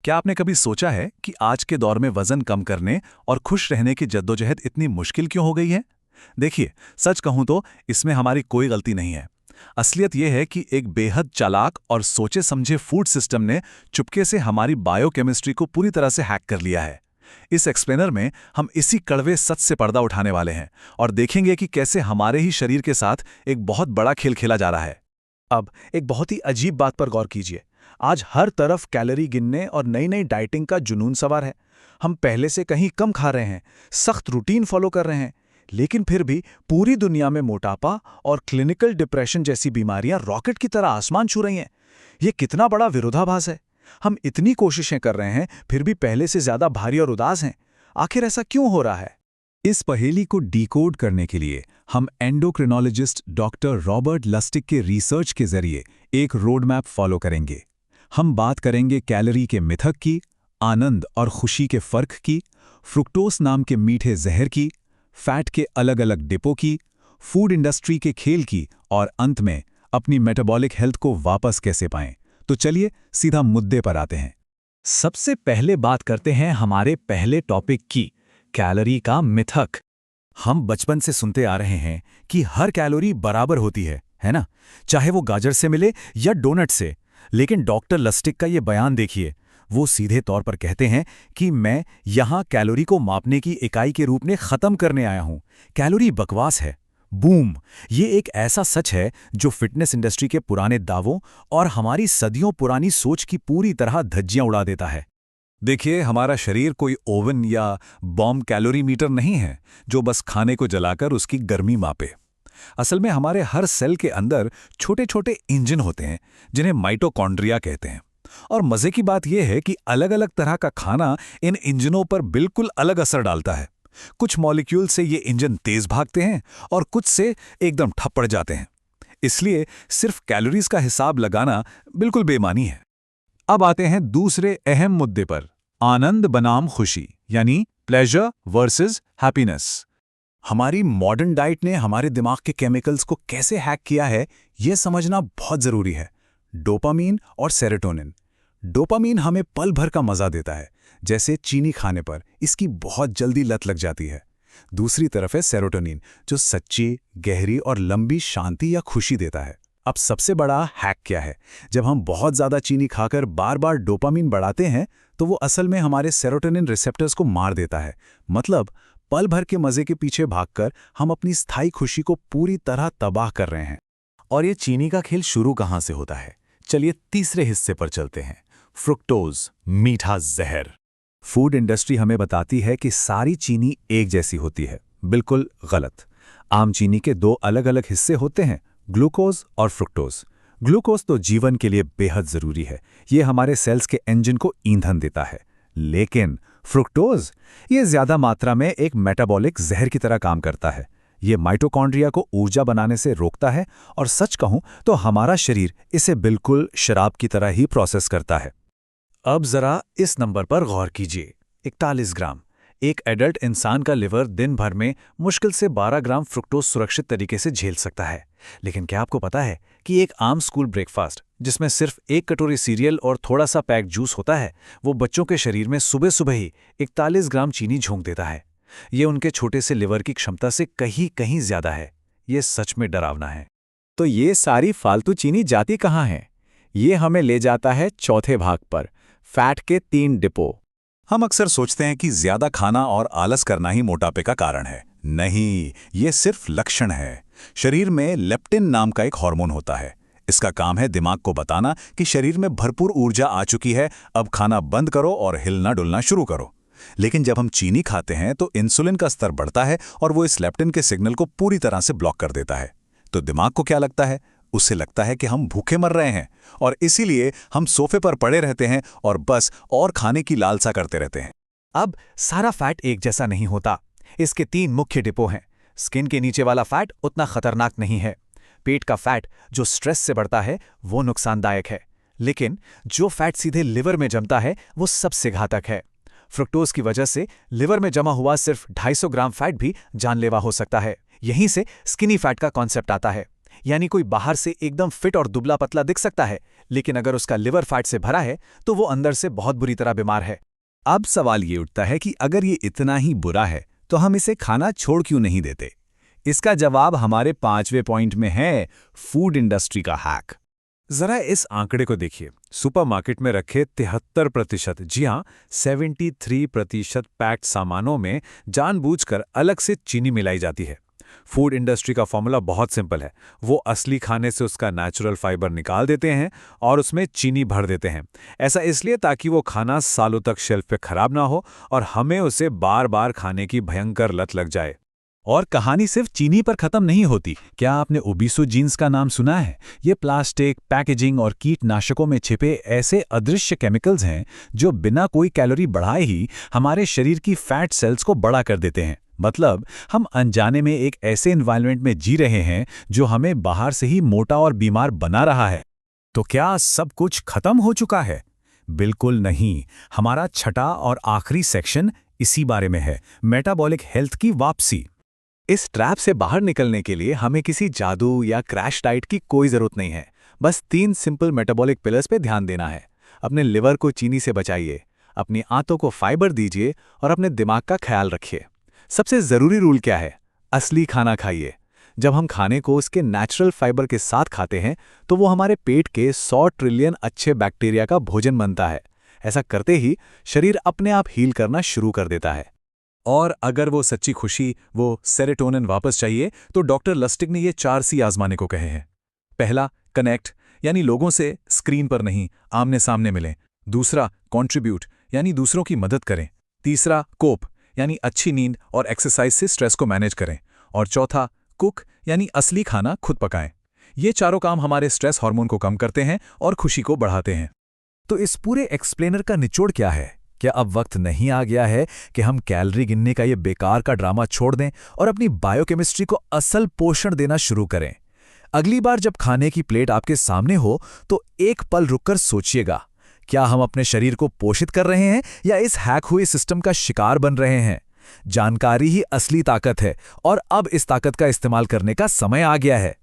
क्या आपने कभी सोचा है कि आज के दौर में वजन कम करने और खुश रहने की जद्दोजहद इतनी मुश्किल क्यों हो गई है? देखिए, सच कहूं तो इसमें हमारी कोई गलती नहीं है। असलियत यह है कि एक बेहद चालाक और सोचे समझे फूड सिस्टम ने चुपके से हमारी बायोकेमिस्ट्री को पूरी तरह से हैक कर लिया है। इस एक्सप्लेनर में हम इसी कड़वे सच से पर्दा उठाने वाले हैं और देखेंगे कि कैसे हमारे ही शरीर के साथ एक बहुत बड़ा खेल खेला जा रहा है। अब एक बहुत ही अजीब बात पर गौर कीजिए। आज हर तरफ कैलोरी गिनने और नई नई डाइटिंग का जुनून सवार है। हम पहले से कहीं कम खा रहे हैं, सख्त रूटीन फॉलो कर रहे हैं, लेकिन फिर भी पूरी दुनिया में मोटापा और क्लिनिकल डिप्रेशन जैसी बीमारियां रॉकेट की तरह आसमान छू रही हैं। ये कितना बड़ा विरोधाभास है। हम इतनी कोशिशें कर रहे हैं, फिर भी पहले से ज्यादा भारी और उदास हैं। आखिर ऐसा क्यों हो रहा है? इस पहेली को डिकोड करने के लिए हम एंडोक्रिनोलॉजिस्ट डॉक्टर रॉबर्ट लस्टिग के रिसर्च के जरिए एक रोड मैप फॉलो करेंगे। हम बात करेंगे कैलोरी के मिथक की, आनंद और खुशी के फर्क की, फ्रुक्टोस नाम के मीठे जहर की, फैट के अलग अलग डिपो की, फूड इंडस्ट्री के खेल की और अंत में अपनी मेटाबॉलिक हेल्थ को वापस कैसे पाएं। तो चलिए सीधा मुद्दे पर आते हैं। सबसे पहले बात करते हैं हमारे पहले टॉपिक की, कैलोरी का मिथक। हम बचपन से सुनते आ रहे हैं कि हर कैलोरी बराबर होती है ना? चाहे वो गाजर से मिले या डोनट से। लेकिन डॉक्टर लस्टिग का ये बयान देखिए। वो सीधे तौर पर कहते हैं कि मैं यहाँ कैलोरी को मापने की इकाई के रूप में खत्म करने आया हूँ। कैलोरी बकवास है। बूम! ये एक ऐसा सच है जो फिटनेस इंडस्ट्री के पुराने दावों और हमारी सदियों पुरानी सोच की पूरी तरह धज्जियां उड़ा देता है। देखिए, हमारा शरीर कोई ओवन या बॉम्ब कैलोरी मीटर नहीं है जो बस खाने को जलाकर उसकी गर्मी मापे। असल में हमारे हर सेल के अंदर छोटे छोटे इंजन होते हैं जिन्हें माइटोकॉन्ड्रिया कहते हैं। और मजे की बात यह है कि अलग अलग तरह का खाना इन इंजनों पर बिल्कुल अलग असर डालता है। कुछ मॉलिक्यूल से ये इंजन तेज भागते हैं और कुछ से एकदम ठप पड़ जाते हैं। इसलिए सिर्फ कैलोरीज का हिसाब लगाना बिल्कुल बेमानी है। अब आते हैं दूसरे अहम मुद्दे पर, आनंद बनाम खुशी, यानी प्लेजर वर्सेस हैप्पीनेस। हमारी मॉडर्न डाइट ने हमारे दिमाग के केमिकल्स को कैसे हैक किया है, यह समझना बहुत जरूरी है। डोपामीन और सेरोटोनिन। डोपामीन हमें पल भर का मजा देता है, जैसे चीनी खाने पर इसकी बहुत जल्दी लत लग जाती है। दूसरी तरफ है सेरोटोनिन, जो सच्ची, गहरी और लंबी शांति या खुशी देता है। अब सबसे बड़ा हैक क्या है? जब हम बहुत ज्यादा चीनी खाकर बार बार डोपामीन बढ़ाते हैं तो वो असल में हमारे सेरोटोनिन रिसेप्टर्स को मार देता है। मतलब पल भर के मजे के पीछे भागकर हम अपनी स्थायी खुशी को पूरी तरह तबाह कर रहे हैं। और ये चीनी का खेल शुरू कहां से होता है? चलिए तीसरे हिस्से पर चलते हैं, फ्रुक्टोज, मीठा जहर। फूड इंडस्ट्री हमें बताती है कि सारी चीनी एक जैसी होती है। बिल्कुल गलत। आम चीनी के दो अलग अलग हिस्से होते हैं, ग्लूकोज और फ्रुक्टोज। ग्लूकोज तो जीवन के लिए बेहद जरूरी है। ये हमारे सेल्स के इंजन को ईंधन देता है। लेकिन फ्रुक्टोज, ये ज्यादा मात्रा में एक मेटाबॉलिक जहर की तरह काम करता है। ये माइटोकॉन्ड्रिया को ऊर्जा बनाने से रोकता है और सच कहूं तो हमारा शरीर इसे बिल्कुल शराब की तरह ही प्रोसेस करता है। अब जरा इस नंबर पर गौर कीजिए, 41 ग्राम। एक एडल्ट इंसान का लिवर दिन भर में मुश्किल से 12 ग्राम फ्रुक्टोज सुरक्षित तरीके से झेल सकता है। लेकिन क्या आपको पता है कि एक आम स्कूल ब्रेकफास्ट, जिसमें सिर्फ एक कटोरी सीरियल और थोड़ा सा पैक जूस होता है, वो बच्चों के शरीर में सुबह सुबह ही 41 ग्राम चीनी झोंक देता है। ये उनके छोटे से लिवर की क्षमता से कहीं कहीं ज्यादा है। ये सच में डरावना है। तो ये सारी फालतू चीनी जाती कहाँ है? ये हमें ले जाता है चौथे भाग पर, फैट के 3 डिपो। हम अक्सर सोचते हैं कि ज्यादा खाना और आलस करना ही मोटापे का कारण है। नहीं, ये सिर्फ लक्षण है। शरीर में लेप्टिन नाम का एक हार्मोन होता है। इसका काम है दिमाग को बताना कि शरीर में भरपूर ऊर्जा आ चुकी है, अब खाना बंद करो और हिलना डुलना शुरू करो। लेकिन जब हम चीनी खाते हैं तो इंसुलिन का स्तर बढ़ता है और वो इस लेप्टिन के सिग्नल को पूरी तरह से ब्लॉक कर देता है। तो दिमाग को क्या लगता है? उसे लगता है कि हम भूखे मर रहे हैं और इसीलिए हम सोफे पर पड़े रहते हैं और बस और खाने की लालसा करते रहते हैं। अब सारा फैट एक जैसा नहीं होता। इसके 3 मुख्य डिपो हैं। स्किन के नीचे वाला फैट उतना खतरनाक नहीं है। पेट का फैट जो स्ट्रेस से बढ़ता है वो नुकसानदायक है। लेकिन जो फैट सीधे लिवर में जमता है वो सबसे घातक है। फ्रुक्टोज की वजह से लिवर में जमा हुआ सिर्फ 250 ग्राम फैट भी जानलेवा हो सकता है। यहीं से स्किनी फैट का कॉन्सेप्ट आता है। यानी कोई बाहर से एकदम फिट और दुबला पतला दिख सकता है, लेकिन अगर उसका लिवर फैट से भरा है तो वो अंदर से बहुत बुरी तरह बीमार है। अब सवाल ये उठता है कि अगर ये इतना ही बुरा है तो हम इसे खाना छोड़ क्यों नहीं देते? इसका जवाब हमारे 5वें पॉइंट में है, फूड इंडस्ट्री का हैक। जरा इस आंकड़े को देखिए। सुपरमार्केट में रखे 73%, जी हाँ 73% पैक्ड सामानों में जानबूझकर अलग से चीनी मिलाई जाती है। फूड इंडस्ट्री का फॉर्मूला बहुत सिंपल है। वो असली खाने से उसका नेचुरल फाइबर निकाल देते हैं और उसमें चीनी भर देते हैं। ऐसा इसलिए ताकि वो खाना सालों तक शेल्फ पे खराब ना हो और हमें उसे बार बार खाने की भयंकर लत लग जाए। और कहानी सिर्फ चीनी पर खत्म नहीं होती। क्या आपने ओबेसो जीन्स का नाम सुना है? ये प्लास्टिक, पैकेजिंग और कीटनाशकों में छिपे ऐसे अदृश्य केमिकल्स हैं जो बिना कोई कैलोरी बढ़ाए ही हमारे शरीर की फैट सेल्स को बड़ा कर देते हैं। मतलब हम अनजाने में एक ऐसे एनवायरनमेंट में जी रहे हैं जो हमें बाहर से ही मोटा और बीमार बना रहा है। तो क्या सब कुछ खत्म हो चुका है? बिल्कुल नहीं। हमारा छठा और आखिरी सेक्शन इसी बारे में है, मेटाबॉलिक हेल्थ की वापसी। इस ट्रैप से बाहर निकलने के लिए हमें किसी जादू या क्रैश डाइट की कोई ज़रूरत नहीं है। बस 3 सिंपल मेटाबॉलिक पिलर्स पे ध्यान देना है। अपने लिवर को चीनी से बचाइए, अपनी आंतों को फाइबर दीजिए और अपने दिमाग का ख्याल रखिए। सबसे ज़रूरी रूल क्या है? असली खाना खाइए। जब हम खाने को उसके नेचुरल फाइबर के साथ खाते हैं तो वो हमारे पेट के 100 ट्रिलियन अच्छे बैक्टीरिया का भोजन बनता है। ऐसा करते ही शरीर अपने आप हील करना शुरू कर देता है। और अगर वो सच्ची खुशी, वो सेरोटोनिन वापस चाहिए, तो डॉक्टर लस्टिग ने ये 4 सी आजमाने को कहे हैं। पहला, कनेक्ट, यानी लोगों से स्क्रीन पर नहीं, आमने सामने मिलें। दूसरा, कंट्रीब्यूट, यानी दूसरों की मदद करें। तीसरा, कोप, यानी अच्छी नींद और एक्सरसाइज से स्ट्रेस को मैनेज करें। और चौथा, कुक, यानी असली खाना खुद पकाएं। ये चारों काम हमारे स्ट्रेस हार्मोन को कम करते हैं और खुशी को बढ़ाते हैं। तो इस पूरे एक्सप्लेनर का निचोड़ क्या है? क्या अब वक्त नहीं आ गया है कि हम कैलोरी गिनने का ये बेकार का ड्रामा छोड़ दें और अपनी बायोकेमिस्ट्री को असल पोषण देना शुरू करें? अगली बार जब खाने की प्लेट आपके सामने हो तो एक पल रुककर सोचिएगा, क्या हम अपने शरीर को पोषित कर रहे हैं या इस हैक हुए सिस्टम का शिकार बन रहे हैं? जानकारी ही असली ताकत है और अब इस ताकत का इस्तेमाल करने का समय आ गया है।